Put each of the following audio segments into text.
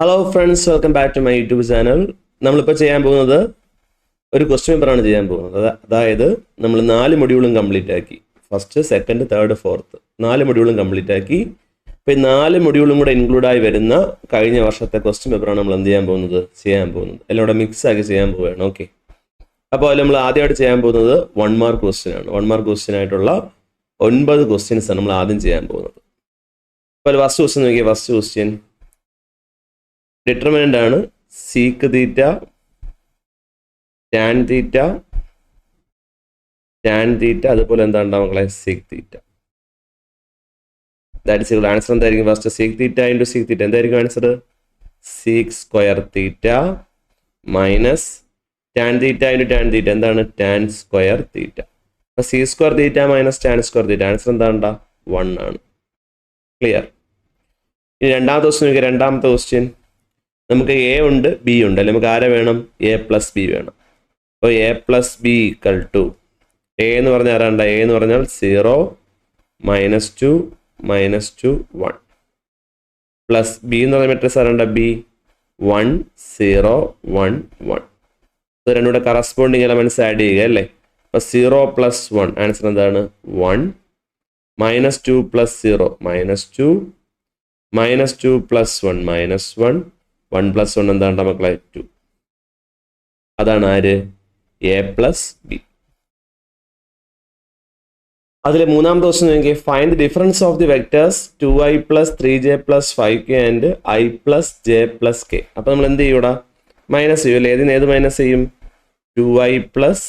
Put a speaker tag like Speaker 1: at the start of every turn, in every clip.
Speaker 1: Hello friends, welcome back to my YouTube channel. നമ്മളിപ്പോൾ ചെയ്യാൻ പോകുന്നത് ഒരു ക്വസ്റ്റ്യൻ പേപ്പറാണ് ചെയ്യാൻ പോകുന്നത്. അതായത് നമ്മൾ 4 മൊഡ്യൂളും കംപ്ലീറ്റ് ആക്കി. ഫസ്റ്റ്, സെക്കൻഡ്, തേർഡ്, ഫോർത്ത് 4 മൊഡ്യൂളും കംപ്ലീറ്റ് ആക്കി. ഇപ്പോൾ ഈ 4 മൊഡ്യൂളും കൂടെ ഇൻക്ലൂഡായി വരുന്ന കഴിഞ്ഞ വർഷത്തെ ക്വസ്റ്റ്യൻ പേപ്പറാണ് നമ്മൾ എന്ത് ചെയ്യാൻ പോകുന്നത്, എല്ലാം കൂടെ മിക്സ് ആക്കി ചെയ്യാൻ പോവുകയാണ്. ഓക്കെ, അപ്പോൾ നമ്മൾ ആദ്യമായിട്ട് ചെയ്യാൻ പോകുന്നത് 1 മാർക്ക് ക്വസ്റ്റ്യൻ ആണ്. 1 മാർക്ക് ക്വസ്റ്റ്യൻ ആയിട്ടുള്ള 9 ക്വസ്റ്റ്യൻസ് ആണ് നമ്മൾ ആദ്യം ചെയ്യാൻ പോകുന്നത്. അപ്പോൾ ഫസ്റ്റ് ക്വസ്റ്റ്യൻ നോക്കിയാൽ, ഫസ്റ്റ് ക്വസ്റ്റ്യൻ ഡിറ്റർമിനൻ്റ് ആണ് സീക്ക് തീറ്റ, ടാൻ തീറ്റ, അതുപോലെ എന്താണ്ടാവും മക്കളെ, sec theta. That's equal answer എന്തായിരിക്കും? First sec theta into sec theta എന്തായിരിക്കും answer? Sec square theta minus tan theta into tan theta എന്താണ്? Tan square theta. അപ്പോൾ sec square theta minus tan square theta answer എന്താണ്ടാ? 1 ആണ്. Clear. ഇനി രണ്ടാമത്തെ question നോക്കിയാൽ, രണ്ടാമത്തെ ക്വസ്റ്റ്യൻ നമുക്ക് എ ഉണ്ട്, ബി ഉണ്ട്, അല്ലെങ്കിൽ നമുക്ക് ആരെ വേണം? എ പ്ലസ് ബി വേണം. അപ്പോൾ A plus B equal to A എന്ന് പറഞ്ഞാൽ ആരാണ്ട? എ എന്ന് പറഞ്ഞാൽ 0 -2 -2 1 പ്ലസ് ബി എന്ന് പറഞ്ഞ മെട്രിക്സ് ആരാണ്ട? ബി 1 0 1 1. ഇത് രണ്ടും കൂടെ കറസ്പോണ്ടിങ് എലമെന്റ്സ് ആഡ് ചെയ്യുക അല്ലേ? അപ്പോൾ 0 + 1 ആൻസർ എന്താണ്? 1 -2 + 0 -2 -2 + 1 -1 1 + 1 എന്താണ് മക്കളെ? 2. അതാണ് ആര്? A plus B. അതിലെ മൂന്നാമത്തെ ക്വസ്റ്റ്യൻ നോക്കിയാൽ, find the difference of the vectors 2i + 3j + 5k and i + j + k. അപ്പോൾ നമ്മൾ എന്ത് ചെയ്യൂടാ? മൈനസ് ചെയ്യും അല്ലേ? ഏത് മൈനസ് ചെയ്യും? 2i +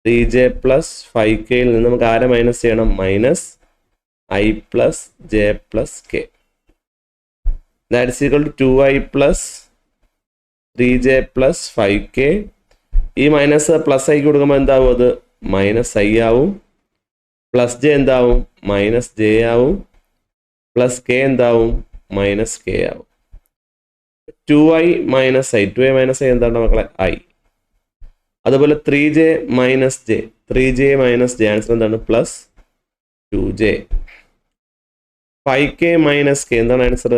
Speaker 1: 3j + 5k നിന്ന് നമുക്ക് ആരെ മൈനസ് ചെയ്യണം? -i + j + k. That is equal to 2i + 3j + 5k. ഈ മൈനസ് പ്ലസ് ഐക്ക് കൊടുക്കുമ്പോൾ എന്താവും? അത് -i ആവും. പ്ലസ് ജെ എന്താവും? -j ആവും. പ്ലസ് കെ എന്താവും? -k ആവും. 2i - i 2i - i എന്താണ് മക്കളെ? i. അതുപോലെ 3j - j 3j - j answer എന്താണ്? +2j. 5k - k എന്താണ് ആൻസർ?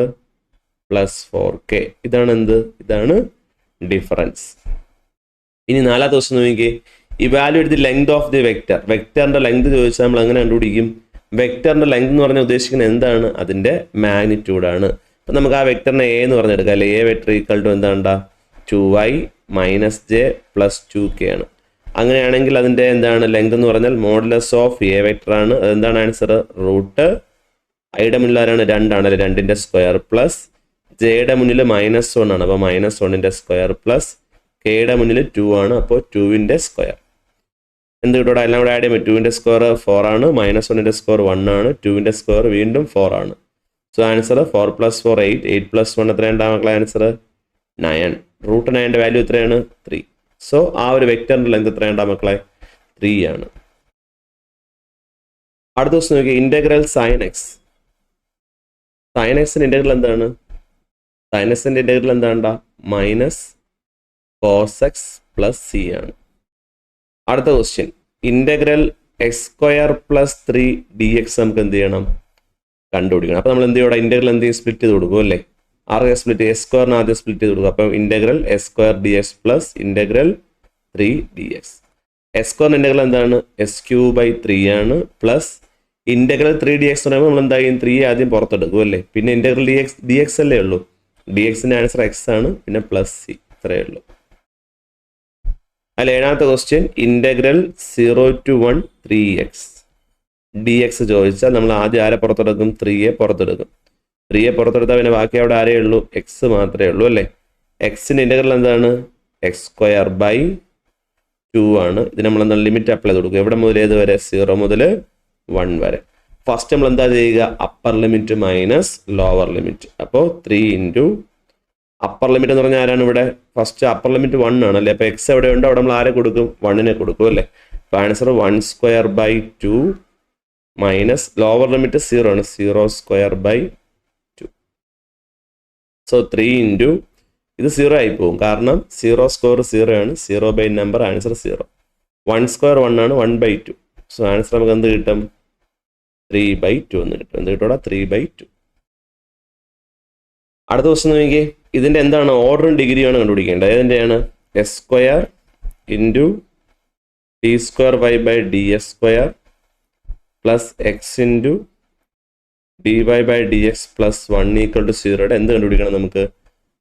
Speaker 1: +4k. ഇതാണ് എന്ത്? ഇതാണ് ഡിഫറൻസ്. ഇനി നാലാമത്തെ ക്വസ്റ്റ്യൻ നോക്കിയേ, evaluate the length of the vector. വെക്ടറിന്റെ ലെങ്ത് ചോദിച്ചാൽ നമ്മൾ എങ്ങനെ കണ്ടുപിടിക്കും? വെക്ടറിന്റെ ലെങ്ത് എന്ന് പറഞ്ഞാൽ ഉദ്ദേശിക്കുന്നത് എന്താണ്? അതിന്റെ മാഗ്നിറ്റ്യൂഡാണ്. അപ്പം നമുക്ക് ആ വെക്ടറിനെ എ എന്ന് പറഞ്ഞെടുക്കാം അല്ലെ? എ വെക്ടർ ഈക്വൽ ടു എന്താണ്ടാ? 2i - j + 2k ആണ്. അങ്ങനെയാണെങ്കിൽ അതിന്റെ എന്താണ് ലെങ്ത് എന്ന് പറഞ്ഞാൽ മോഡുലസ് ഓഫ് എ വെക്ടർ ആണ്. അതെന്താണ് ആൻസർ? റൂട്ട് ഐയുടെ മുന്നിൽ ആരാണ്? 2 ആണല്ലേ? 2ന്റെ സ്ക്വയർ പ്ലസ് ജെയുടെ മുന്നിൽ -1 ആണ്. അപ്പോൾ -1ന്റെ സ്ക്വയർ പ്ലസ് കെയുടെ മുന്നിൽ 2 ആണ്. അപ്പോൾ 2ന്റെ സ്ക്വയർ എന്ത് കിട്ടൂടെ? എല്ലാം കൂടെ ആഡ് ചെയ്യുമ്പോൾ 2ന്റെ സ്ക്വയർ 4 ആണ്, -1ന്റെ സ്ക്വയർ 1 ആണ്, 2ന്റെ സ്ക്വയർ വീണ്ടും 4 ആണ്. സോ ആൻസർ 4 + 4 8 8 + 1 എത്രയുണ്ടാകും മക്കളെ? ആൻസർ 9. റൂട്ട് 9ന്റെ വാല്യൂ എത്രയാണ്? 3. സോ ആ ഒരു വെക്ടറിന്റെ ലെങ്ത് എത്രയുണ്ടാകും മക്കളെ? 3 ആണ്. അടുത്ത ദിവസം നോക്കി, ഇന്റഗ്രൽ sin x. sin xന്റെ ഇന്റഗ്രൽ എന്താണ്? sin xന്റെ ഇന്റഗ്രൽ എന്താണ്ടാ? -cos x + c ആണ്. അടുത്ത ക്വസ്റ്റ്യൻ, ഇന്റഗ്രൽ x² + 3 dx നമുക്ക് എന്ത് ചെയ്യണം? കണ്ടുപിടിക്കണം. അപ്പോൾ നമ്മൾ എന്ത് ചെയ്യണം? ഇന്റഗ്രൽ എന്ത് ചെയ്യും? സ്പ്ലിറ്റ് ചെയ്ത് കൊടുക്കും അല്ലേ? ആറ് സ്പ്ലിറ്റ് s² ആദ്യം സ്പ്ലിറ്റ് ചെയ്ത് കൊടുക്കും. അപ്പം integral s² dx + integral 3 dx. s² integral എന്താണ്? s³ / 3 ആണ്. പ്ലസ് ഇന്റഗ്രൽ 3 dx എന്ന് പറയുമ്പോൾ നമ്മൾ എന്തായാലും 3 ആദ്യം പുറത്തെടുക്കും അല്ലേ? പിന്നെ ഇന്റഗ്രൽ dx അല്ലേ ഉള്ളൂ. dxന്റെ ആൻസർ x ആണ്. പിന്നെ +c ഇത്രയേ ഉള്ളൂ. അല്ല, ഏഴാമത്തെ question, integral 0 to 1 3x dx ചോദിച്ചാൽ നമ്മൾ ആദ്യം ആരെ പുറത്തെടുക്കും? 3യെ പുറത്തെടുക്കും. 3യെ പുറത്തെടുത്താൽ പിന്നെ ബാക്കി അവിടെ ആരേ ഉള്ളൂ? x മാത്രമേ ഉള്ളൂ അല്ലേ? എക്സിന്റെ ഇന്റഗ്രൽ എന്താണ്? x² / 2 ആണ്. ഇത് നമ്മൾ എന്താണ് ലിമിറ്റ് അപ്ലൈ ചെയ്ത് കൊടുക്കും. എവിടെ മുതൽ ഏത് വരെ? 0 മുതൽ 1 വരെ. ഫസ്റ്റ് നമ്മൾ എന്താ ചെയ്യുക? Upper limit minus lower limit. അപ്പോൾ 3 ഇൻറ്റു അപ്പർ ലിമിറ്റ് എന്ന് പറഞ്ഞാൽ ആരാണ് ഇവിടെ? ഫസ്റ്റ് അപ്പർ ലിമിറ്റ് 1 ആണല്ലേ? അപ്പോൾ എക്സ് എവിടെ ഉണ്ടോ അവിടെ നമ്മൾ ആരെ കൊടുക്കും? 1നെ കൊടുക്കും അല്ലേ? അപ്പോൾ ആൻസർ 1² / 2 മൈനസ് ലോവർ ലിമിറ്റ് 0 ആണ്, 0² / 2. സോ 3 ഇൻറ്റു ഇത് 0 ആയി പോകും, കാരണം 0² 0 ആണ്. 0 / നമ്പർ ആൻസർ 0. 1² 1 ആണ്, 1/2. സോ ആൻസർ നമുക്ക് എന്ത് കിട്ടും? 3/2 എന്ന് കിട്ടും. എന്ത് കിട്ടൂടാ? 3/2. അടുത്ത ക്വസ്റ്റ്യൻ നോക്കിയേ, ഇതിൻ്റെ എന്താണ് ഓർഡറും ഡിഗ്രിയാണ് കണ്ടുപിടിക്കേണ്ടത്. ഏതിൻ്റെയാണ്? S square into D square Y by D S square plus X into D Y by D X plus 1 = 0 എന്ത് കണ്ടുപിടിക്കണം? നമുക്ക്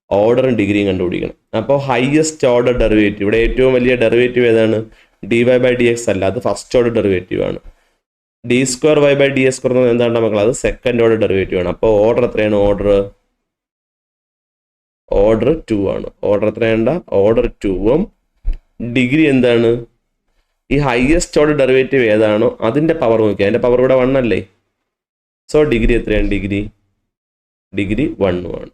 Speaker 1: ഓർഡറും ഡിഗ്രിയും കണ്ടുപിടിക്കണം. അപ്പോൾ ഹയസ്റ്റ് ഓർഡർ ഡെറിവേറ്റീവ്, ഇവിടെ ഏറ്റവും വലിയ ഡെറിവേറ്റീവ് ഏതാണ്? D Y by D X അല്ല, അത് ഫസ്റ്റ് ഓർഡർ ഡെറിവേറ്റീവ് ആണ്. D square Y by D S square എന്താണ് മക്കൾ? അത് സെക്കൻഡ് ഓർഡർ ഡെറിവേറ്റീവ് ആണ്. അപ്പോൾ ഓർഡർ എത്രയാണ്? ഓർഡർ 2 ആണ്. ഓർഡർ എത്രയാണ്ട? ഓർഡർ 2ഉം ഡിഗ്രി എന്താണ്? ഈ ഹയസ്റ്റ് ഓർഡർ ഡെറിവേറ്റീവ് ഏതാണോ അതിൻ്റെ പവർ നോക്കിയാൽ അതിൻ്റെ പവർ ഇവിടെ 1 അല്ലേ? സോ ഡിഗ്രി എത്രയാണ്? ഡിഗ്രി 1 ആണ്.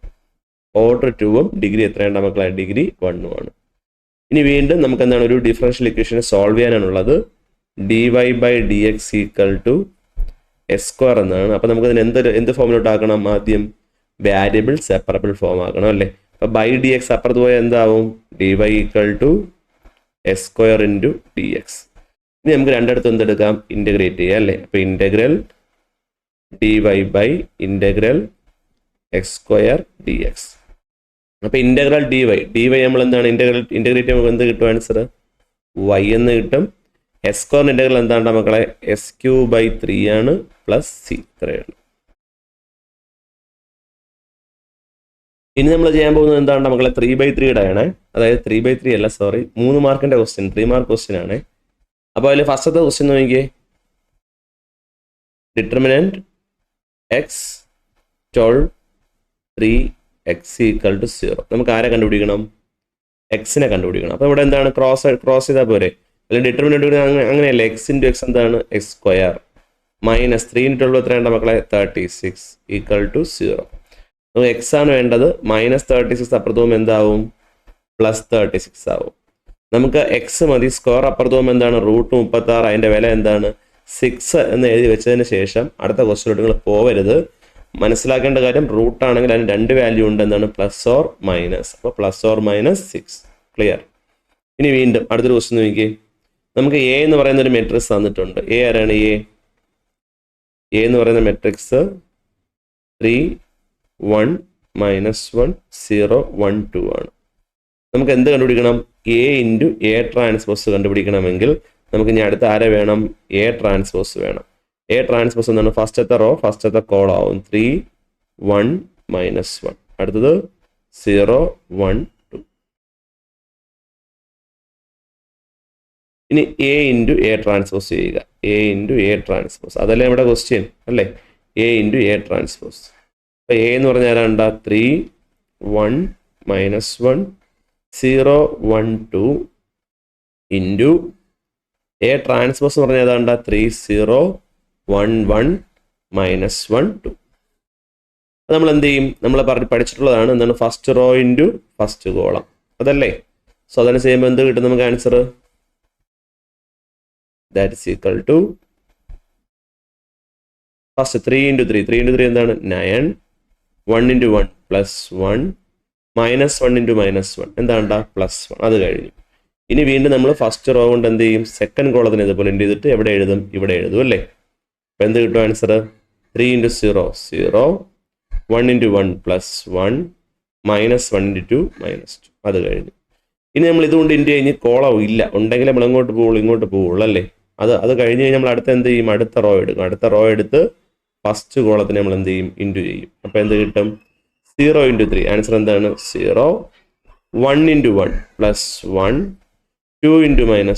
Speaker 1: ഓർഡർ 2ഉം ഡിഗ്രി എത്രയാണ് മക്കളെ? ഡിഗ്രി 1 ആണ്. ഇനി വീണ്ടും നമുക്ക് എന്താണ് ഒരു ഡിഫറൻഷ്യൽ ഇക്വേഷൻ സോൾവ് ചെയ്യാനാണുള്ളത്. D Y by D X equal to S square എന്നാണ്. അപ്പോൾ നമുക്കതിന് എന്ത് ഫോമിലോട്ട് ആക്കണം? ആദ്യം വാരിയബിൾ സെപ്പറബിൾ ഫോം ആക്കണം അല്ലേ? അപ്പോൾ ബൈ ഡി എക്സ് അപ്പുറത്ത് പോയാൽ എന്താവും? D Y equal to S square into D X. ഇനി നമുക്ക് രണ്ടിടത്തും എന്തെടുക്കാം? ഇൻ്റഗ്രേറ്റ് ചെയ്യാം അല്ലേ? അപ്പോൾ integral D Y by integral X square D X. അപ്പോൾ ഇൻ്റഗ്രൽ ഡി വൈ നമ്മൾ എന്താണ് ഇൻ്റഗ്രേറ്റ് നമുക്ക് എന്ത് കിട്ടും? ആൻസർ വൈ എന്ന് കിട്ടും. എസ് സ്ക്വയർ ഇൻ്റഗ്രൽ എന്താണ് മക്കളെ? s³/3 ആണ് പ്ലസ് സി, ഇത്രയാണ്. ഇനി നമ്മൾ ചെയ്യാൻ പോകുന്നത് എന്താണ് മക്കളെ? 3/3 ആണ്. അതായത് 3/3 അല്ല, സോറി, 3 മാർക്കിൻ്റെ ക്വസ്റ്റ്യൻ, 3 മാർക്ക് ക്വസ്റ്റ്യൻ ആണ്. അപ്പോൾ അതിൽ ഫസ്റ്റത്തെ ക്വസ്റ്റ്യൻ നോക്കിയേ, ഡിറ്റർമിനൻറ്റ് എക്സ് 12 3 x = 0. നമുക്ക് ആരെ കണ്ടുപിടിക്കണം? എക്സിനെ കണ്ടുപിടിക്കണം. അപ്പോൾ ഇവിടെ എന്താണ്? ക്രോസ് ചെയ്താൽ പോരെ? അല്ലെങ്കിൽ ഡിറ്റർമിനൻറ്റ് അങ്ങനെയല്ലേ? എക്സ് ഇൻറ്റു എക്സ് എന്താണ്? എക്സ് സ്ക്വയർ മൈനസ് 3 × 12 എത്രയാണ് മക്കളെ? 36 = 0. നമുക്ക് എക്സ് ആണ് വേണ്ടത്. -36 അപ്പുറത്തും എന്താവും? +36 ആവും. നമുക്ക് എക്സ് മതി. സ്ക്വയർ അപ്പുറത്തും എന്താണ്? √36. അതിൻ്റെ വില എന്താണ്? 6 എന്ന് എഴുതി വെച്ചതിന് ശേഷം അടുത്ത ക്വസ്റ്റ്യനിലോട്ട് നിങ്ങൾ പോവരുത്. മനസ്സിലാക്കേണ്ട കാര്യം, റൂട്ട് ആണെങ്കിൽ അതിന് 2 വാല്യൂ ഉണ്ട്. എന്താണ്? Plus or minus. അപ്പോൾ +or-6. ക്ലിയർ. ഇനി വീണ്ടും അടുത്തൊരു ക്വസ്റ്റ്യൻ നോക്കിയേ. നമുക്ക് എ എന്ന് പറയുന്ന ഒരു മെട്രിക്സ് തന്നിട്ടുണ്ട്. എ ആരാണ്? എ എന്ന് പറയുന്ന മെട്രിക്സ് 3 1 -1 0 1 2 ആണ്. നമുക്ക് എന്ത് കണ്ടുപിടിക്കണം? എ ഇൻറ്റു എ ട്രാൻസ്പോസ് കണ്ടുപിടിക്കണമെങ്കിൽ നമുക്ക് ഇനി അടുത്ത ആരെ വേണം? എ ട്രാൻസ്പോസ് വേണം. എ ട്രാൻസ്പോസ് എന്താണ്? ഫസ്റ്റത്തെ കോളം ആവും 3 1 -1. അടുത്തത് 0 1 2. ഇനി എ ഇൻറ്റു എ ട്രാൻസ്പോസ് ചെയ്യുക. എ ഇൻറ്റു എ ട്രാൻസ്പോസ്, അതല്ലേ നമ്മുടെ ക്വസ്റ്റ്യൻ അല്ലേ? A into A transpose. അപ്പോൾ എ എന്ന് പറഞ്ഞാൽ ആരാണ്ടാ? 3 1 -1 0 1 2 ഇൻറ്റു എ ട്രാൻസ്പോസ് എന്ന് പറഞ്ഞാൽ ഏതാണ്ടാ? 3 0 1 1 -1 2. നമ്മൾ എന്ത് ചെയ്യും? നമ്മൾ പഠിച്ചിട്ടുള്ളതാണ്. എന്താണ്? First row into first column, അതല്ലേ? സോ അതിന് ചെയ്യുമ്പോൾ എന്ത് കിട്ടും നമുക്ക് answer? That is equal to first 3 × 3 എന്താണ്? 9 1 × 1 +1 -1 × -1 എന്താണ്ടാ? +1. അത് കഴിഞ്ഞു. ഇനി വീണ്ടും നമ്മൾ ഫസ്റ്റ് റോ കൊണ്ട് എന്ത് ചെയ്യും? സെക്കൻഡ് കോളത്തിന് ഇതുപോലെ എന്ത് ചെയ്തിട്ട് എവിടെ എഴുതും? ഇവിടെ എഴുതും അല്ലേ? അപ്പോൾ എന്ത് കിട്ടും ആൻസർ? 3 × 0 0 1 × 1 +1 -1 × 2 -2. അത് കഴിഞ്ഞു. ഇനി നമ്മൾ ഇതുകൊണ്ട് ഇൻറ്റു കഴിഞ്ഞ് കോളം ഇല്ല, ഉണ്ടെങ്കിൽ നമ്മൾ ഇങ്ങോട്ട് പോവുള്ളൂ അല്ലേ? അത് കഴിഞ്ഞ് കഴിഞ്ഞാൽ നമ്മൾ അടുത്ത എന്ത് ചെയ്യും? അടുത്ത റോ എടുക്കും. അടുത്ത റോ എടുത്ത് ഫസ്റ്റ് കോളത്തിന് നമ്മൾ എന്ത് ചെയ്യും? ഇൻറ്റു ചെയ്യും. അപ്പോൾ എന്ത് കിട്ടും? 0 × 3. ആൻസർ എന്താണ്? 0 1 × 1 +1 2 × -1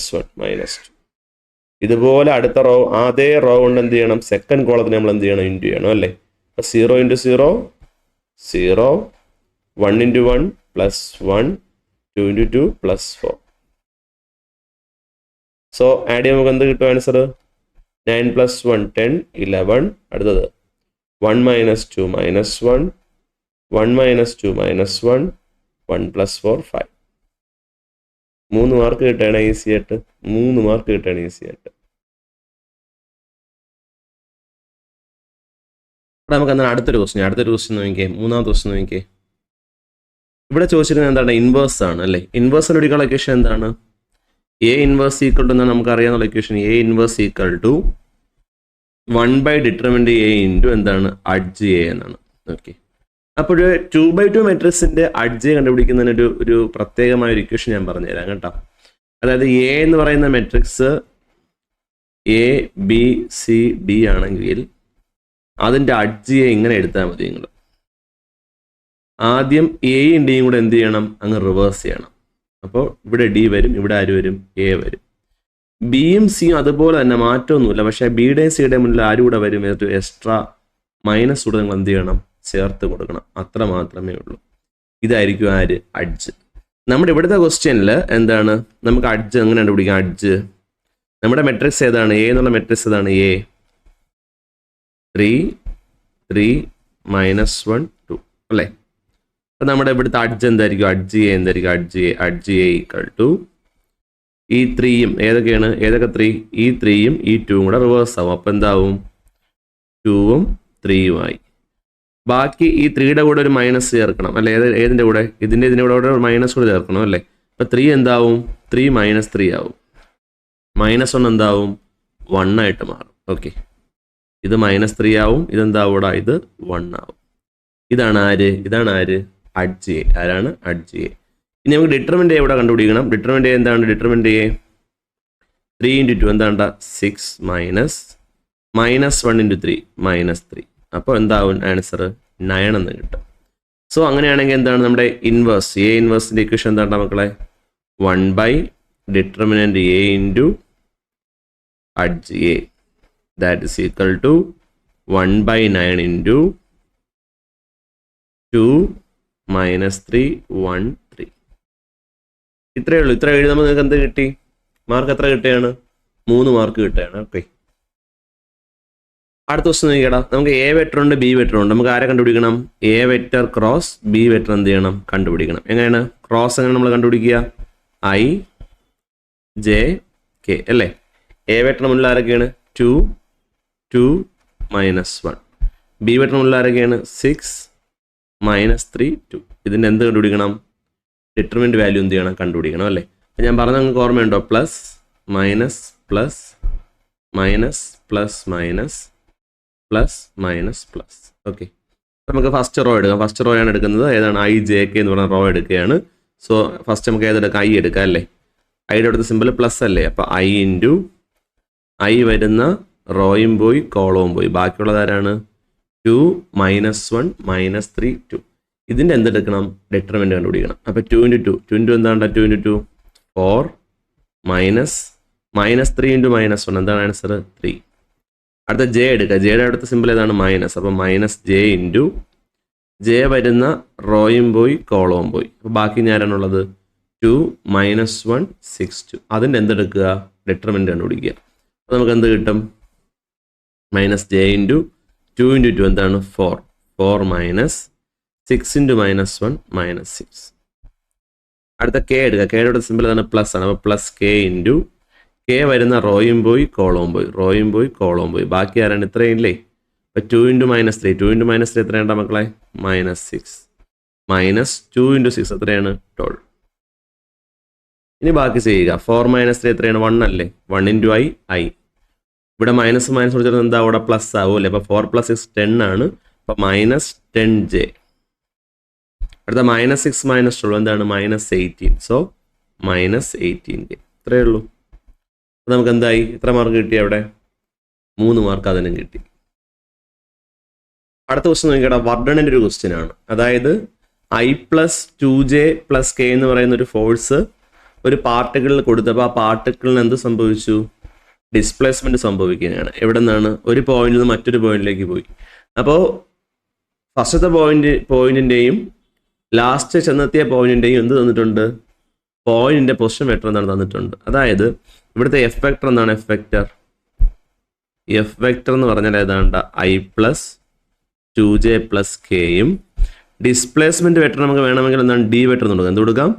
Speaker 1: -2. ഇതുപോലെ അടുത്ത റോ, അതേ റോ കൊണ്ട് എന്ത് ചെയ്യണം? സെക്കൻഡ് കോളത്തിന് നമ്മൾ എന്ത് ചെയ്യണം? ഇൻറ്റു ചെയ്യണം അല്ലേ? അപ്പോൾ 0 × 0 0 1 × 1 +1 2 × 2 +4. സോ ആഡ് ചെയ്യുമ്പോൾ നമുക്ക് എന്ത് കിട്ടും ആൻസർ? 9 + 1 10 11. അടുത്തത് 1 - 2 -1 1 - 2 -1 1 + 4 5. 3 മാർക്ക് കിട്ടുകയാണ് ഈസി ആയിട്ട്. 3 മാർക്ക് കിട്ടുകയാണ് ഈസി ആയിട്ട്. നമുക്ക് എന്താണ് അടുത്തൊരു ക്വസ്റ്റ്യൻ നോക്കിക്കേ. മൂന്നാമത്തെ ക്വസ്റ്റ്യൻ നോക്കിക്കേ. ഇവിടെ ചോദിച്ചിരുന്നത് എന്താണ്? ഇൻവേഴ്സ് ആണ് അല്ലേ? ഇൻവേഴ്സിൻ്റെ ഒരു ഇക്വേഷൻ എന്താണ്? എ ഇൻവേഴ്സ് ഈക്വൽ ടു എന്നാണ് നമുക്ക് അറിയാവുന്ന equation. A inverse equal to 1/det A into എന്താണ്? അഡ്ജ് എ എന്നാണ്. ഓക്കെ, അപ്പോൾ 2x2 മെട്രിക്സിന്റെ അഡ്ജ് കണ്ടുപിടിക്കുന്നതിന് ഒരു പ്രത്യേകമായ ഒരു ഇക്വേഷൻ ഞാൻ പറഞ്ഞുതരാം കേട്ടോ. അതായത് എ എന്ന് പറയുന്ന matrix A B C D ആണെങ്കിൽ അതിൻ്റെ അഡ്ജ് ഇങ്ങനെ എടുത്താൽ മതി. നിങ്ങൾ ആദ്യം എയും ഡിയും കൂടെ എന്ത് ചെയ്യണം? അങ്ങ് റിവേഴ്സ് ചെയ്യണം. അപ്പോൾ ഇവിടെ ഡി വരും, ഇവിടെ ആര് വരും? എ വരും. ബിയും സിയും അതുപോലെ തന്നെ മാറ്റമൊന്നുമില്ല. പക്ഷേ ബിയുടെയും സിയുടെയും മുന്നിൽ ആരും കൂടെ വരും? എക്സ്ട്രാ മൈനസ് കൂടെ നിങ്ങൾ എന്ത് ചെയ്യണം? ചേർത്ത് കൊടുക്കണം. അത്ര മാത്രമേ ഉള്ളൂ. ഇതായിരിക്കും ആര്? അഡ്ജ്. നമ്മുടെ ഇവിടുത്തെ ക്വസ്റ്റ്യനിൽ എന്താണ്? നമുക്ക് അഡ്ജ് എങ്ങനെ കണ്ടുപിടിക്കാം? അഡ്ജ് നമ്മുടെ മെട്രിക്സ് ഏതാണ്? എ എന്നുള്ള മെട്രിക്സ് ഏതാണ്? എ 3 3 -1 2 അല്ലേ? അപ്പം നമ്മുടെ ഇവിടുത്തെ അഡ്ജ് എന്തായിരിക്കും? അഡ്ജ് എ എന്തായിരിക്കും? അഡ്ജ് എ ഈക്വൽ ടു ഈ 3യും ഏതൊക്കെയാണ്? ഏതൊക്കെ 3? ഈ 3യും ഈ 2ഉം കൂടെ റിവേഴ്സ് ആവും. അപ്പം എന്താവും? 2ഉം 3യും ആയി. ബാക്കി ഈ 3യുടെ കൂടെ ഒരു മൈനസ് ചേർക്കണം അല്ലേ? ഏതിൻ്റെ കൂടെ? ഇതിൻ്റെ കൂടെ ഒരു മൈനസ് കൂടെ ചേർക്കണം അല്ലേ? അപ്പം 3 എന്താവും? 3 - 3 ആവും. -1 എന്താവും? 1 ആയിട്ട് മാറും. ഓക്കെ, ഇത് -3 ആവും. ഇതെന്താവൂടാ? ഇത് 1 ആവും. ഇതാണ് ആര്? ഇതാണ് ആര്? Adj A. ആരാണ്? Adj A. ഇനി നമുക്ക് ഡിറ്റർമിൻ്റ് എ ഇവിടെ കണ്ടുപിടിക്കണം. ഡിറ്റർമിൻ്റ് എ എന്താണ്? ഡിറ്റർമിൻ്റ് എ 3 × 2 എന്താണ്ടാ? 6 -1 × 3 -3. അപ്പോൾ എന്താവും? ആൻസർ 9 എന്ന് കിട്ടും. സോ അങ്ങനെയാണെങ്കിൽ എന്താണ് നമ്മുടെ ഇൻവേഴ്സ്? എ ഇൻവേഴ്സിൻ്റെ ഇക്വേഷൻ എന്താണ്ടാ മക്കളെ? 1/determinant a into adj a, that is equal to 1/9 into 2 - 3 1 3. ഇത്രയേ ഉള്ളൂ. ഇത്ര എഴുതുമ്പോൾ നിങ്ങൾക്ക് എന്ത് കിട്ടി? മാർക്ക് എത്ര കിട്ടുകയാണ്? 3 മാർക്ക് കിട്ടുകയാണ്. ഓക്കെ, അടുത്ത ദിവസം നോക്കിയടാ. നമുക്ക് എ വെക്ടർ ഉണ്ട്, ബി വെക്ടർ ഉണ്ട്. നമുക്ക് ആരെ കണ്ടുപിടിക്കണം? A vector cross B vector എന്ത് ചെയ്യണം? കണ്ടുപിടിക്കണം. എങ്ങനെയാണ് ക്രോസ്? എങ്ങനെ നമ്മൾ കണ്ടുപിടിക്കുക? I J K അല്ലേ? എ വെക്ടർ മുന്നിൽ ആരൊക്കെയാണ്? 2 2 -1. ബി വെക്ടർ മുന്നിൽ ആരൊക്കെയാണ്? 6 -3 2. ഇതിൻ്റെ എന്ത് കണ്ടുപിടിക്കണം? ഡിറ്റർമിൻ്റ് വാല്യൂ എന്ത് ചെയ്യണം? കണ്ടുപിടിക്കണം അല്ലേ? അപ്പം ഞാൻ പറഞ്ഞ നിങ്ങൾക്ക് ഓർമ്മയുണ്ടോ? Plus minus plus minus plus minus plus minus plus. Okay, നമുക്ക് ഫസ്റ്റ് റോ എടുക്കാം. ഫസ്റ്റ് റോ ആണ് എടുക്കുന്നത്. ഏതാണ്? I J K എന്ന് പറഞ്ഞ റോ എടുക്കുകയാണ്. സോ ഫസ്റ്റ് നമുക്ക് ഏതെടുക്കാം? ഐ എടുക്കാം അല്ലേ? ഐയുടെ അടുത്ത സിമ്പിൾ പ്ലസ് അല്ലേ? അപ്പോൾ I ഇൻറ്റു ഐ വരുന്ന റോയും പോയി കോളവും പോയി. ബാക്കിയുള്ളത് ആരാണ്? 2 -1 -3 2. ഇതിൻ്റെ എന്തെടുക്കണം? ഡിറ്റർമിൻ്റ് കണ്ടുപിടിക്കണം. അപ്പോൾ 2 × 2 2 × എന്താണ്ട? 2 × 2 4 -3 × -1 എന്താണ് ആൻസർ? 3. അടുത്ത ജെ എടുക്കുക. ജെയുടെ അടുത്ത സിമ്പിൾ ഏതാണ്? മൈനസ്. അപ്പോൾ -j ഇൻറ്റു ജെ വരുന്ന റോയും പോയി കോളവും പോയി. അപ്പോൾ ബാക്കി ഞാനാണുള്ളത് 2 -1 6 2. അതിൻ്റെ എന്തെടുക്കുക? ഡിറ്റർമിൻ്റ് കണ്ടുപിടിക്കുക. അപ്പോൾ നമുക്ക് എന്ത് കിട്ടും? -j ഇൻറ്റു 2 × 2 എന്താണ്? 4 4 -6 × -1 -6. അടുത്ത കെ എടുക്കുക. കെയുടെ അടുത്ത സിമ്പിൾ ഏതാണ്? പ്ലസ് ആണ്. അപ്പോൾ പ്ലസ് കെ ഇൻറ്റു കെ വരുന്ന റോയും പോയി കോളവും പോയി. റോയും പോയി കോളവും പോയി. ബാക്കി ആരാണ്? ഇത്രയും ഇല്ലേ? അപ്പോൾ 2 × -3 2 × -3 എത്രയുണ്ടാ മക്കളെ? -6 -2 × 6 എത്രയാണ്? 12. ഇനി ബാക്കി ചെയ്യുക. 4 -3 എത്രയാണ്? 1 അല്ലേ? 1 × I. ഇവിടെ മൈനസ് കൊടുത്തിട്ട് എന്താ? അവിടെ പ്ലസ് ആവും അല്ലേ? അപ്പോൾ 4 + 6 10 ആണ്. അപ്പോൾ -10j. അടുത്ത -6 -12 എന്താണ്? -18. So -18k. ഇത്രയേ ഉള്ളൂ. അപ്പോൾ നമുക്ക് എന്തായി? എത്ര മാർക്ക് കിട്ടി? അവിടെ 3 മാർക്ക് അതിനും കിട്ടി. അടുത്ത ക്വസ്റ്റ്യൻ നോക്കിയാൽ വർഡണിൻ്റെ ഒരു ക്വസ്റ്റ്യൻ ആണ്. അതായത് I + 2j + k എന്ന് പറയുന്ന ഒരു ഫോഴ്സ് ഒരു പാർട്ടിക്കിളിൽ കൊടുത്തപ്പോൾ ആ പാർട്ടിക്കിളിന് എന്ത് സംഭവിച്ചു? ഡിസ്പ്ലേസ്മെൻറ്റ് സംഭവിക്കുകയാണ്. എവിടെ നിന്നാണ്? ഒരു പോയിന്റിൽ നിന്ന് മറ്റൊരു പോയിന്റിലേക്ക് പോയി. അപ്പോൾ ഫസ്റ്റത്തെ പോയിന്റിൻ്റെയും ലാസ്റ്റ് ചെന്നെത്തിയ പോയിന്റിൻ്റെയും എന്ത് തന്നിട്ടുണ്ട്? പോയിന്റിൻ്റെ പൊസിഷൻ വെക്ടർ എന്താണ് തന്നിട്ടുണ്ട്. അതായത് ഇവിടുത്തെ എഫ് വെക്ടർ എന്താണ്? എഫ് വെക്ടർ എന്ന് പറഞ്ഞാൽ ഏതാണ്ട് I + 2j + kയും ഡിസ്പ്ലേസ്മെൻറ്റ് വെക്ടർ നമുക്ക് വേണമെങ്കിൽ എന്താണ്? ഡി വെക്ടർ എന്ന് കൊടുക്കാം. എന്ത് കൊടുക്കാം?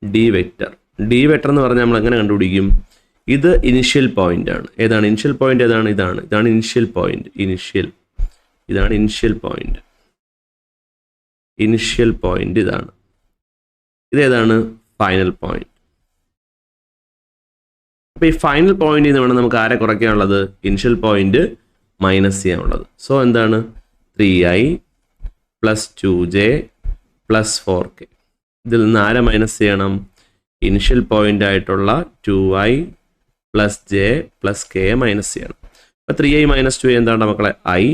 Speaker 1: D vector. ഡി വെക്ടർ എന്ന് പറഞ്ഞാൽ നമ്മൾ എങ്ങനെ കണ്ടുപിടിക്കും? ഇത് ഇനിഷ്യൽ പോയിന്റ് ആണ്. ഏതാണ് ഇനിഷ്യൽ പോയിന്റ്? ഏതാണ്? ഇതാണ് ഇനിഷ്യൽ പോയിന്റ്. ഇതാണ് ഇനിഷ്യൽ പോയിന്റ്. ഇനിഷ്യൽ പോയിന്റ് ഇതാണ്. ഇതേതാണ്? Final point. അപ്പോൾ ഈ ഫൈനൽ പോയിന്റിൽ നിന്ന് വേണം നമുക്ക് ആരെ കുറയ്ക്കാനുള്ളത്? ഇനിഷ്യൽ പോയിന്റ് മൈനസ് ചെയ്യാനുള്ളത്. സോ എന്താണ്? 3i plus 2j plus 4k. ഇതിൽ നിന്ന് ആരെ മൈനസ് ചെയ്യണം? ഇനിഷ്യൽ പോയിന്റ് ആയിട്ടുള്ള 2i plus J plus K minus ചെയ്യണം. അപ്പോൾ 3i മൈനസ് 2 എന്താണ് മക്കളെ? i.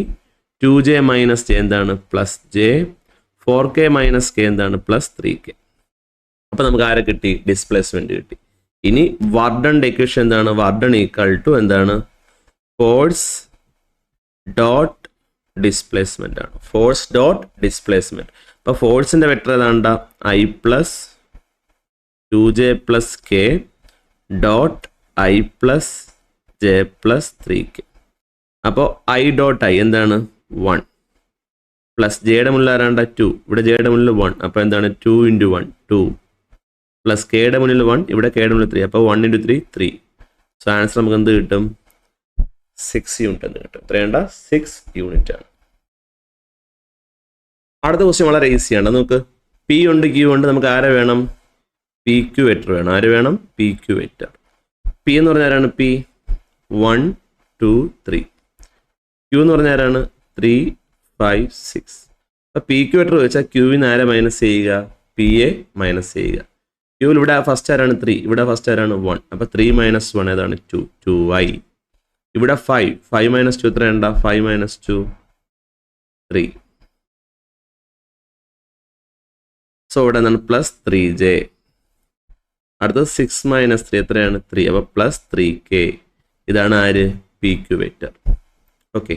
Speaker 1: 2j മൈനസ് ജെ എന്താണ്? Plus J. 4k minus K എന്താണ്? Plus 3k. അപ്പോൾ നമുക്ക് ആരെ കിട്ടി? ഡിസ്പ്ലേസ്മെന്റ് കിട്ടി. ഇനി വർഡന്റെ ഇക്വേഷൻ എന്താണ്? വർഡൺ ഈക്വൽ ടു എന്താണ്? ഫോഴ്സ് ഡോട്ട് ഡിസ്പ്ലേസ്മെന്റ് ആണ്. Force dot displacement. അപ്പോൾ ഫോഴ്സിന്റെ വെക്ടർ ഏതാണ്ട? i plus 2j plus K dot i plus J plus 3k. അപ്പോൾ i ഡോട്ട് i എന്താണ്? 1 പ്ലസ് ജെയുടെ മുന്നിൽ ആരാണ്ട? 2. ഇവിടെ ജെയുടെ മുന്നിൽ 1. അപ്പോൾ എന്താണ്? 2 × 1 2 പ്ലസ് കെയുടെ മുന്നിൽ 1. ഇവിടെ കെയുടെ മുന്നിൽ 3. അപ്പോൾ 1 × 3 3. സോ ആൻസർ നമുക്ക് എന്ത് കിട്ടും? 6 യൂണിറ്റ് എന്ന് കിട്ടും. എത്രയുണ്ട? 6 യൂണിറ്റ് ആണ്. അടുത്ത ക്വസ്റ്റ്യൻ വളരെ ഈസിയാണ്. നമുക്ക് പി ഉണ്ട്, ക്യൂ ഉണ്ട്. നമുക്ക് ആരെ വേണം? പി ക്യൂ വെക്ടർ വേണം. ആര് വേണം? P Q vector. പി എന്ന് പറഞ്ഞാൽ ആരാണ്? പി 1 2 3. ക്യൂ എന്ന് പറഞ്ഞാൽ ആരാണ്? 3 5 6. അപ്പോൾ പി ക്യൂ വെക്ടർ വെച്ചാൽ ക്യൂവിന് ആരെ മൈനസ് ചെയ്യുക? പി എ മൈനസ് ചെയ്യുക. ക്യൂവിൽ ഇവിടെ ഫസ്റ്റ് ആരാണ്? 3. ഇവിടെ ഫസ്റ്റ് ആരാണ്? 1. അപ്പോൾ 3 മൈനസ് 1 ഏതാണ്? 2 2i. ഇവിടെ 5 5 മൈനസ് 2 എത്രയുണ്ട? 5 മൈനസ് 2 3. സോ ഇവിടെ എന്താണ്? Plus 3j. അടുത്തത് 6 മൈനസ് 3 എത്രയാണ്? 3. അപ്പോൾ പ്ലസ് 3k. ഇതാണ് ആര്? P Q vector. ഓക്കെ.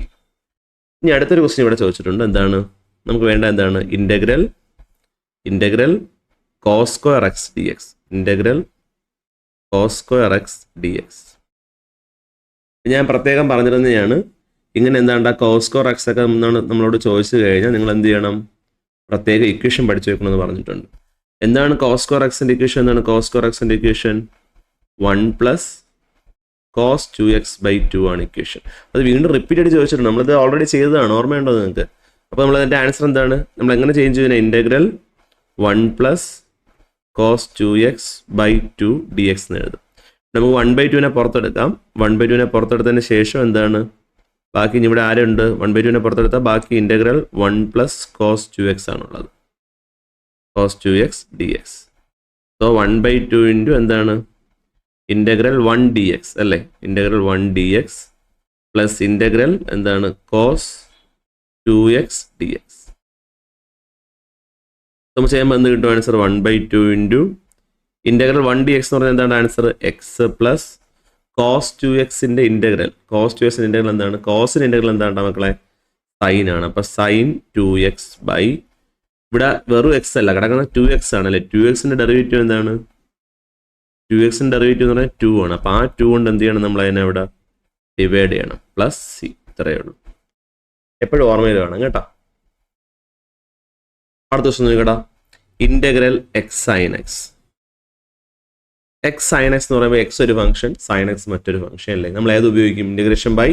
Speaker 1: ഇനി അടുത്തൊരു ക്വസ്റ്റ്യൻ ഇവിടെ ചോദിച്ചിട്ടുണ്ട്. എന്താണ് നമുക്ക് വേണ്ട? എന്താണ്? Integral cos square X D X. Integral cos square X D X. ഞാൻ പ്രത്യേകം പറഞ്ഞിരുന്നതാണ് ഇങ്ങനെ എന്താണ്ട cos സ്ക്വയർ എക്സ് ഒക്കെ നമ്മളോട് ചോദിച്ചു കഴിഞ്ഞാൽ നിങ്ങൾ എന്ത് ചെയ്യണം? പ്രത്യേക ഇക്വേഷൻ പഠിച്ചു വെക്കണമെന്ന് പറഞ്ഞിട്ടുണ്ട്. എന്താണ് cos സ്ക്വയർ എക്സിൻ്റെ ഇക്വേഷൻ? എന്താണ് cos സ്ക്വയർ എക്സിൻ്റെ ഇക്വേഷൻ? 1 പ്ലസ് cos 2x/2 ആണ് ഇക്വേഷൻ. അത് വീണ്ടും റിപ്പീറ്റ് ആയിട്ട് ചോദിച്ചിട്ടുണ്ട്. നമ്മളിത് ഓൾറെഡി ചെയ്തതാണ്. ഓർമ്മയുണ്ടോ നിങ്ങൾക്ക്? അപ്പോൾ നമ്മൾ അതിൻ്റെ ആൻസർ എന്താണ്? നമ്മൾ എങ്ങനെ ചേഞ്ച് ചെയ്യുന്നത്? Integral 1 plus cos 2x/2 dx എന്ന് എഴുതും. നമുക്ക് 1/2നെ പുറത്തെടുക്കാം. 1/2നെ പുറത്തെടുത്തതിന് ശേഷം എന്താണ് ബാക്കി? ഇനി ഇവിടെ ആരുണ്ട്? 1/2നെ പുറത്തെടുത്താൽ ബാക്കി ഇൻ്റഗ്രൽ 1 പ്ലസ് cos 2x ആണുള്ളത്. cos 2x dx. So 1/2 into എന്താണ്? ഇൻ്റഗ്രൽ 1 dx അല്ലേ? ഇൻ്റഗ്രൽ 1 dx പ്ലസ് ഇൻ്റഗ്രൽ എന്താണ്? cos 2x dx. നമ്മൾ ചെയ്യുമ്പോൾ എന്ത് കിട്ടും? ആൻസർ 1/2 ഇൻറ്റു ഇൻ്റഗ്രൽ 1 dx എന്ന് പറഞ്ഞാൽ എന്താണ് ആൻസർ? എക്സ് പ്ലസ് cos 2xൻ്റെ ഇൻ്റഗ്രൽ. cos 2xൻ്റെ ഇൻ്റഗ്രൽ എന്താണ്? കോസിൻ്റെ ഇൻ്റഗ്രൽ എന്താണ് മക്കളെ? സൈൻ ആണ്. അപ്പോൾ സൈൻ 2x ബൈ ഇവിടെ വെറും എക്സ് അല്ല കിടക്കുന്ന 2x ആണല്ലേ. 2xൻ്റെ ഡെറിവേറ്റീവ് എന്താണ്? 2xൻ്റെ ഡെറിവേറ്റീവ് എന്ന് പറഞ്ഞാൽ 2 ആണ്. അപ്പോൾ ആ 2 കൊണ്ട് എന്ത് ചെയ്യണം? നമ്മൾ അതിനെ ഇവിടെ ഡിവൈഡ് ചെയ്യണം. Plus C. ഇത്രയേ ഉള്ളൂ. എപ്പോഴും ഓർമ്മയിൽ വേണം കേട്ടോ. അടുത്ത ദിവസം നോക്കടാ. Integral X sine X. X sine X എന്ന് പറയുമ്പോൾ എക്സ് ഒരു ഫംഗ്ഷൻ, സൈൻ എക്സ് മറ്റൊരു ഫംഗ്ഷൻ അല്ലേ. നമ്മൾ ഏത് ഉപയോഗിക്കും? ഇൻ്റഗ്രേഷൻ ബൈ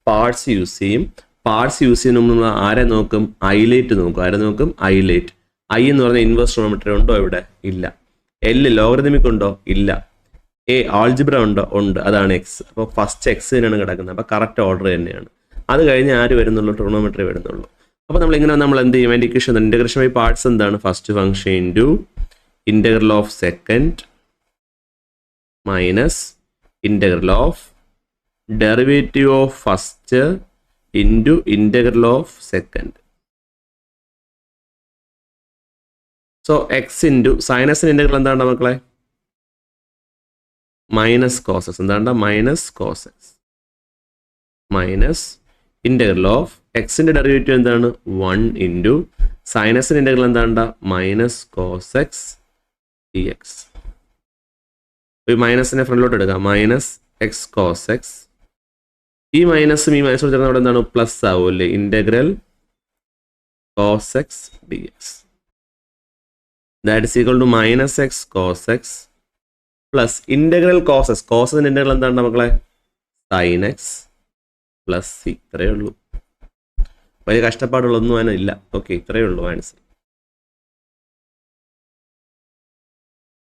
Speaker 1: പാർട്സ് യൂസ് ചെയ്യും. പാർട്സ് യൂസ് ചെയ്യുമ്പോൾ നമ്മൾ ആരെ നോക്കും? ഐലേറ്റ് നോക്കും. ആരെ നോക്കും? ഐലേറ്റ്. ഐ എന്ന് പറഞ്ഞാൽ ഇൻവേഴ്സ് ട്രിഗണോമെട്രി ഉണ്ടോ? ഇവിടെ ഇല്ല. എൽ ലോഗരിതമിക് ഉണ്ടോ? ഇല്ല. എ ആൾജിബ്ര ഉണ്ടോ? ഉണ്ട്. അതാണ് എക്സ്. അപ്പോൾ ഫസ്റ്റ് എക്സ് തന്നെയാണ് കിടക്കുന്നത്. അപ്പോൾ കറക്റ്റ് ഓർഡർ തന്നെയാണ്. അത് കഴിഞ്ഞ് ആര് വരുന്നുള്ളൂ? ട്രിഗണോമെട്രി വരുന്നുള്ളൂ. അപ്പോൾ നമ്മൾ എന്ത് ചെയ്യും? അതിൻ്റെ ഇക്വേഷൻ ഇൻ്റഗ്രേഷൻ ബൈ പാർട്സ് എന്താണ്? First function into integral of second minus integral of derivative of first into integral of second. So X into സൈനസിൻ്റെ ഇൻ്റഗ്രൽ എന്താണ് മക്കളെ? Minus cos x. എന്താണ്? Minus cos x minus integral of എക്സിൻ്റെ derivative എന്താണ്? 1 into സൈനസിൻ്റെ integral എന്താണ്? Minus cos X D X. ഈ മൈനസിനെ ഫ്രണ്ടിലോട്ട് എടുക്കാം. Minus X cos X. ഈ മൈനസും ഈ മൈനസും ചേർന്ന് അവിടെ എന്താണ്? പ്ലസ് ആവും അല്ലേ. Integral cos X D X. That is equal to minus X cos X plus integral cos X. കോസിൻ്റെ ഇൻ്റഗ്രൽ എന്താണ് മക്കളെ? Sine X plus C. ഇത്രയേ ഉള്ളൂ. വലിയ കഷ്ടപ്പാടുള്ളൊന്നും അതിനില്ല. ഓക്കെ, ഇത്രയേ ഉള്ളൂ ആൻസർ.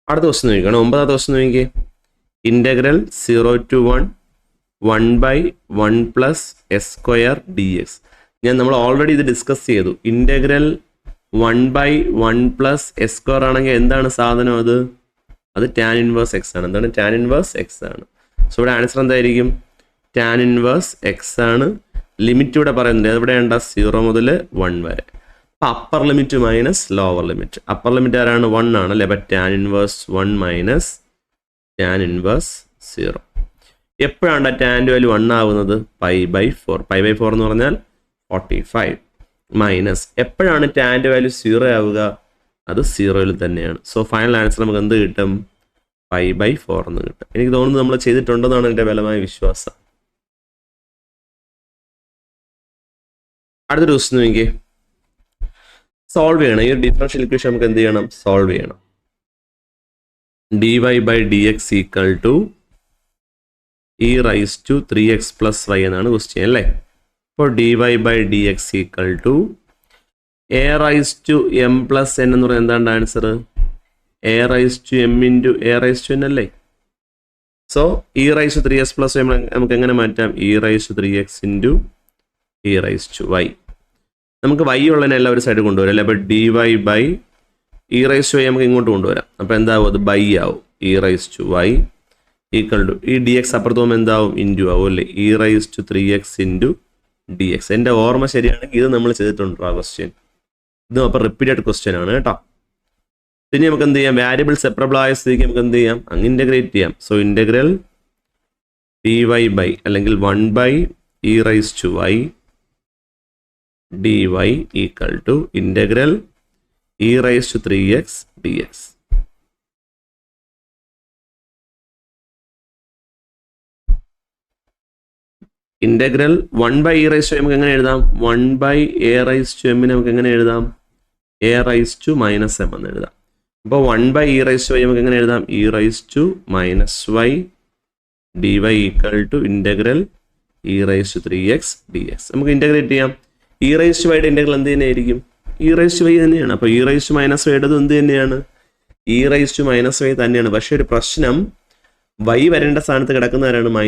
Speaker 1: അടുത്ത ക്വസ്റ്റ്യൻ നോക്കിക്കണം. 9ാമത്തെ ക്വസ്റ്റ്യൻ നോക്കിക്കേ. Integral 0 to 1 1/1 plus S square D X. നമ്മൾ ഓൾറെഡി ഇത് ഡിസ്കസ് ചെയ്തു. ഇൻ്റഗ്രൽ 1/1 പ്ലസ് എസ് സ്ക്വയർ ആണെങ്കിൽ എന്താണ് സാധനം? അത് ടാൻ ഇൻവേഴ്സ് എക്സ് ആണ്. എന്താണ്? ടാൻ ഇൻവേഴ്സ് എക്സ് ആണ്. സോ ഇവിടെ ആൻസർ എന്തായിരിക്കും? ടാൻ ഇൻവേഴ്സ് എക്സ് ആണ്. ലിമിറ്റ് ഇവിടെ പറയുന്നുണ്ട്. എവിടെയുണ്ട? 0 മുതൽ 1 വരെ. അപ്പം upper limit minus lower limit. Upper limit ആരാണ്? 1 ആണല്ലേ. അപ്പം tan inverse 1 minus tan inverse 0. എപ്പോഴാണ് ടാൻ്റെ വാല്യൂ 1 ആവുന്നത്? π/4. π/4 എന്ന് പറഞ്ഞാൽ 45 മൈനസ് എപ്പോഴാണ് ടാൻ്റെ വാല്യൂ 0 ആവുക? അത് 0യിൽ തന്നെയാണ്. സോ ഫൈനൽ ആൻസർ നമുക്ക് എന്ത് കിട്ടും? π/4 എന്ന് കിട്ടും. എനിക്ക് തോന്നുന്നത് നമ്മൾ ചെയ്തിട്ടുണ്ടെന്നാണ് എൻ്റെ ബലമായ വിശ്വാസം. അടുത്തൊരു ക്വസ്റ്റ്യൻ നോക്കിയേ. സോൾവ് ചെയ്യണം. ഈ ഒരു ഡിഫറൻഷ്യൽ ഇക്വേഷൻ നമുക്ക് എന്ത് ചെയ്യണം? സോൾവ് ചെയ്യണം. dy/dx equal to e⁻³ x + y എന്നാണ് ക്വസ്റ്റ്യൻ അല്ലേ. അപ്പോൾ dy/dx equal to a⁻m + n എന്ന് പറയുന്നത് എന്താണ് ആൻസർ? a⁻m × a⁻n അല്ലേ. സോ e⁻3x + y നമുക്ക് എങ്ങനെ മാറ്റാം? e⁻3x × e⁻y. നമുക്ക് y ഉള്ളതിനെല്ലാം ഒരു സൈഡ് കൊണ്ടുവരാം അല്ലേ. അപ്പോൾ dy/e⁻y നമുക്ക് ഇങ്ങോട്ട് കൊണ്ടുവരാം. അപ്പോൾ എന്താവും? അത് ബൈ ആവും. e⁻y ഈക്വൽ ടു ഈ ഡി എക്സ് അപ്പുറത്ത് പോകുമ്പോൾ എന്താവും? ഇൻറ്റു ആവും അല്ലേ. e⁻3x × dx. എൻ്റെ ഓർമ്മ ശരിയാണെങ്കിൽ ഇത് നമ്മൾ ചെയ്തിട്ടുണ്ട് ആ ക്വസ്റ്റ്യൻ. ഇതും അപ്പോൾ റിപ്പീറ്റഡ് ക്വസ്റ്റ്യൻ ആണ് കേട്ടോ. പിന്നെ നമുക്ക് എന്ത് ചെയ്യാം? വാരിയബിൾ സെപ്പറബിൾ ആയ സ്ഥിതിക്ക് നമുക്ക് എന്ത് ചെയ്യാം? അങ്ങ് ഇൻ്റഗ്രേറ്റ് ചെയ്യാം. സോ ഇൻ്റഗ്രൽ dy/ അല്ലെങ്കിൽ 1/e⁻y dy equal to integral e⁻3x dx. ഇൻ്റഗ്രൽ 1/e⁻y നമുക്ക് എങ്ങനെ എഴുതാം? 1/a⁻m നമുക്ക് എങ്ങനെ എഴുതാം? a⁻−m എന്ന് എഴുതാം. അപ്പോൾ 1/e⁻y നമുക്ക് എങ്ങനെ എഴുതാം? e⁻−y dy equal to integral e⁻3x dx. നമുക്ക് ഇൻ്റഗ്രേറ്റ് ചെയ്യാം. e⁻y ഇൻ്റഗ്രൽ എന്ത് തന്നെയായിരിക്കും? e⁻y തന്നെയാണ്. അപ്പോൾ e⁻−y എന്ത് തന്നെയാണ്? e⁻−y തന്നെയാണ്. പക്ഷേ ഒരു പ്രശ്നം, y വരേണ്ട സ്ഥാനത്ത് കിടക്കുന്ന ആരാണ്? -y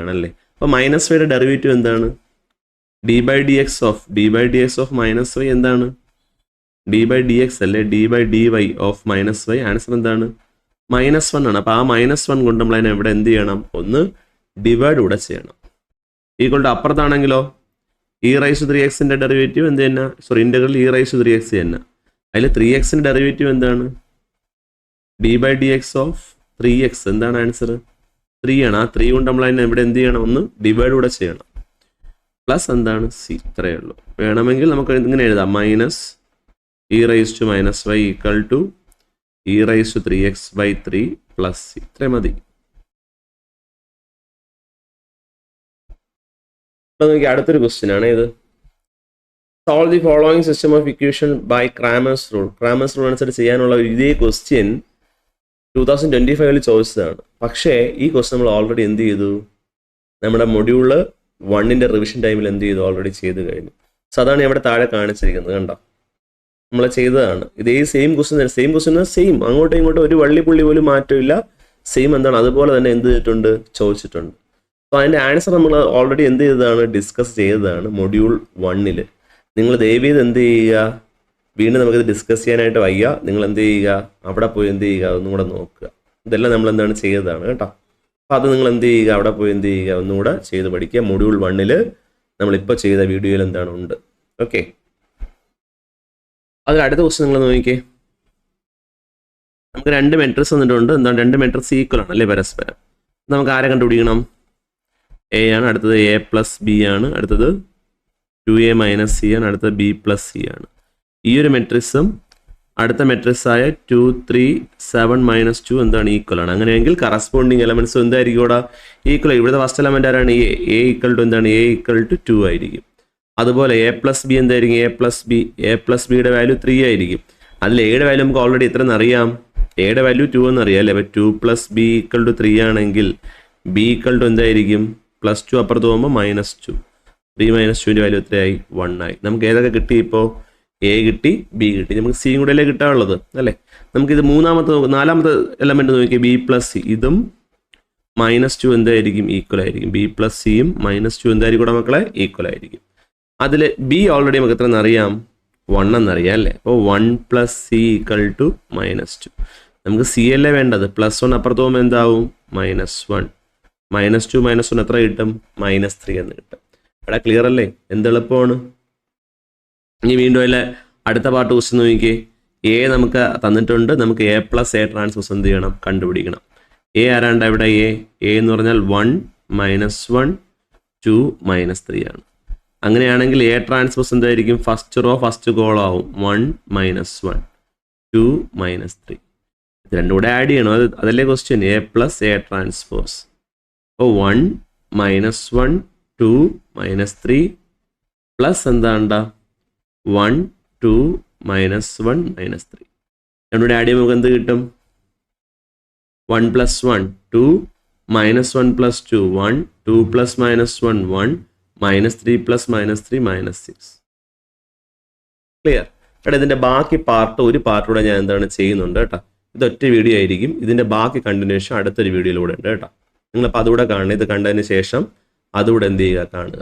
Speaker 1: ആണല്ലേ. അപ്പോൾ -y ഡെറിവേറ്റീവ് എന്താണ്? d/dx ഓഫ് -y എന്താണ്? d/dx അല്ലേ. d/dy ഓഫ് -y ആൻസർ എന്താണ്? -1 ആണ്. അപ്പോൾ ആ -1 കൊണ്ട് നമ്മൾ അതിനെ ഇവിടെ എന്ത് ചെയ്യണം? ഒന്ന് ഡിവൈഡ് കൂടെ ചെയ്യണം. ഈക്വൽ ടു അപ്പുറത്താണെങ്കിലോ e⁻3x ഡെറിവേറ്റീവ് എന്ത് തന്നെ? സോറി, ഇൻ്റഗ്രൽ e⁻3x തന്നെ. അതിൽ 3x ഡെറിവേറ്റീവ് എന്താണ്? d/dx ഓഫ് 3x എന്താണ് ആൻസർ? 3 ആണ്. ആ 3 കൊണ്ട് നമ്മൾ അതിനെ ഇവിടെ എന്ത് ചെയ്യണം? ഒന്ന് ഡിവൈഡ് കൂടെ ചെയ്യണം. പ്ലസ് എന്താണ്? c. ഇത്രയേ ഉള്ളൂ. വേണമെങ്കിൽ നമുക്ക് ഇങ്ങനെ എഴുതാം. -e⁻−y equal to e⁻3x/3 plus c. ഇത്രയും മതി. നോക്കി അടുത്തൊരു ക്വസ്റ്റ്യൻ ആണ് ഇത്. Solve the following system of equation by Cramer's rule. Cramer's rule അനുസരിച്ച് ചെയ്യാനുള്ള ഇതേ ക്വസ്റ്റ്യൻ 2025 ചോദിച്ചതാണ്. പക്ഷേ ഈ ക്വസ്റ്റ്യൻ നമ്മൾ ഓൾറെഡി എന്ത് ചെയ്തു? നമ്മുടെ മൊഡ്യൂള് 1 റിവിഷൻ ടൈമിൽ എന്ത് ചെയ്തു? ഓൾറെഡി ചെയ്ത് കഴിഞ്ഞു. സോ അതാണ് ഇവിടെ താഴെ കാണിച്ചിരിക്കുന്നത്. കണ്ടോ? നമ്മൾ ചെയ്തതാണ്. ഇതേ സെയിം ക്വസ്റ്റ്യൻ അങ്ങോട്ടും ഇങ്ങോട്ടും ഒരു വള്ളിപ്പുള്ളി പോലും മാറ്റമില്ല. സെയിം എന്താണ്? അതുപോലെ തന്നെ എന്ത് ചെയ്തിട്ടുണ്ട്? ചോദിച്ചിട്ടുണ്ട്. അപ്പോൾ അതിൻ്റെ ആൻസർ നമ്മൾ ഓൾറെഡി എന്ത് ചെയ്തതാണ്? ഡിസ്കസ് ചെയ്തതാണ് മൊഡ്യൂൾ 1. നിങ്ങൾ ദയവേത് എന്ത് ചെയ്യുക? വീണ്ടും നമുക്കിത് ഡിസ്കസ് ചെയ്യാനായിട്ട് വയ്യ. നിങ്ങൾ എന്ത് ചെയ്യുക? അവിടെ പോയി എന്ത് ചെയ്യുക? ഒന്നും കൂടെ നോക്കുക. ഇതെല്ലാം നമ്മൾ എന്താണ് ചെയ്തതാണ് കേട്ടോ. അപ്പോൾ അത് നിങ്ങൾ എന്ത് ചെയ്യുക? അവിടെ പോയി എന്ത് ചെയ്യുക? ഒന്നുകൂടെ ചെയ്ത് പഠിക്കുക. മൊഡ്യൂൾ 1 നമ്മളിപ്പോൾ ചെയ്ത വീഡിയോയിൽ എന്താണ് ഉണ്ട്. ഓക്കെ, അതിൽ അടുത്ത ക്വസ്റ്റ്യൻ നിങ്ങൾ നോക്കിക്കേ. നമുക്ക് 2 മെട്രിക്സ് വന്നിട്ടുണ്ട്. എന്താണ്? 2 മെട്രിക്സ് ഈക്വൽ ആണ് അല്ലേ, പരസ്പരം. നമുക്ക് ആരെ കണ്ടുപിടിക്കണം? എ ആണ്. അടുത്തത് a+b ആണ്. അടുത്തത് 2a - c ആണ്. അടുത്തത് b+c ആണ്. ഈ ഒരു മെട്രിക്സും അടുത്ത മെട്രിക്സ് ആയ 2 3 7 - 2 എന്താണ്? ഈക്വൽ ആണ്. അങ്ങനെയെങ്കിൽ കറസ്പോണ്ടിങ് എലമെന്റ്സ് എന്തായിരിക്കും ഇവിടെ? ഈക്വൽ. ഇവിടുത്തെ ഫസ്റ്റ് എലമെന്റ് ആരാണ്? a ഈക്വൽ ടു എന്താണ്? a ഈക്വൽ ടു 2 ആയിരിക്കും. അതുപോലെ a+b എന്തായിരിക്കും? a+bയുടെ വാല്യൂ 3 ആയിരിക്കും. അതിൽ എയുടെ വാല്യൂ നമുക്ക് ഓൾറെഡി എത്ര എന്നറിയാം? എയുടെ വാല്യൂ 2 എന്നറിയാം അല്ലേ. അപ്പോൾ 2 + b ഈക്വൽ ടു 3 ആണെങ്കിൽ b ഈക്വൽ ടു എന്തായിരിക്കും? +2 അപ്പുറത്ത് പോകുമ്പോൾ -2. 3 - 2ൻ്റെ വാല്യൂ എത്രയായി? 1 ആയി. നമുക്ക് ഏതൊക്കെ കിട്ടി? ഇപ്പോൾ എ കിട്ടി, ബി കിട്ടി. നമുക്ക് സിയും കൂടെ അല്ലേ കിട്ടാനുള്ളത് അല്ലേ. നമുക്കിത് നാലാമത്തെ എലമെന്റ് നോക്കിയാൽ b+c. ഇതും -2 എന്തായിരിക്കും? ഈക്വൽ ആയിരിക്കും. b+cയും -2 എന്തായിരിക്കും മക്കളെ? ഈക്വൽ ആയിരിക്കും. അതിൽ ബി ഓൾറെഡി നമുക്ക് എത്ര എന്നറിയാം, 1 എന്നറിയാം അല്ലേ. അപ്പോൾ 1 + c = -2. നമുക്ക് സി അല്ലേ വേണ്ടത്. +1 അപ്പുറത്ത് പോകുമ്പോൾ എന്താവും, -1. -2 -1 എത്ര കിട്ടും, -3 എന്ന് കിട്ടും. ഇവിടെ ക്ലിയർ അല്ലേ, എന്ത് എളുപ്പമാണ്. ഇനി വീണ്ടും അതിലെ അടുത്ത പാർട്ട് ക്വസ്റ്റ്യൻ നോക്കിക്കേ. എ നമുക്ക് തന്നിട്ടുണ്ട്, നമുക്ക് A + A ട്രാൻസ്പോസ് എന്ത് ചെയ്യണം, കണ്ടുപിടിക്കണം. എ ആരാണ്ട് ഇവിടെ എ എന്ന് പറഞ്ഞാൽ 1 -1 2 -3 ആണ്. അങ്ങനെയാണെങ്കിൽ A ട്രാൻസ്പോസ് എന്തായിരിക്കും, ഫസ്റ്റ് റോ ഫസ്റ്റ് കോളം ആവും 1 -1 2 -3. ഇത് രണ്ടും കൂടെ ആഡ് ചെയ്യണം, അതല്ലേ ക്വസ്റ്റ്യൻ. A + A transpose. അപ്പോൾ 1 -1 2 -3 പ്ലസ് എന്താണ്ട 1 2 -1 -3. രണ്ടുകൂടെ ആഡ് ചെയ്യുമ്പോൾ നമുക്ക് എന്ത് കിട്ടും, 1 + 1 2 -1 + 2 1 2 + -1 1 -3 + -3 -6. ക്ലിയർ. ഇവിടെ ഇതിൻ്റെ ബാക്കി പാർട്ട് ഒരു പാർട്ടൂടെ ഞാൻ എന്താണ് ചെയ്യുന്നുണ്ട് കേട്ടോ. ഇതൊറ്റ വീഡിയോ ആയിരിക്കും, ഇതിൻ്റെ ബാക്കി കണ്ടിന്യൂഷൻ അടുത്തൊരു വീഡിയോയിലൂടെ ഉണ്ട് കേട്ടോ. നിങ്ങളിപ്പോൾ അതുകൂടെ കാണുക. ഇത് കണ്ടതിന് ശേഷം അതുകൂടെ എന്ത് ചെയ്യുക, കാണുക.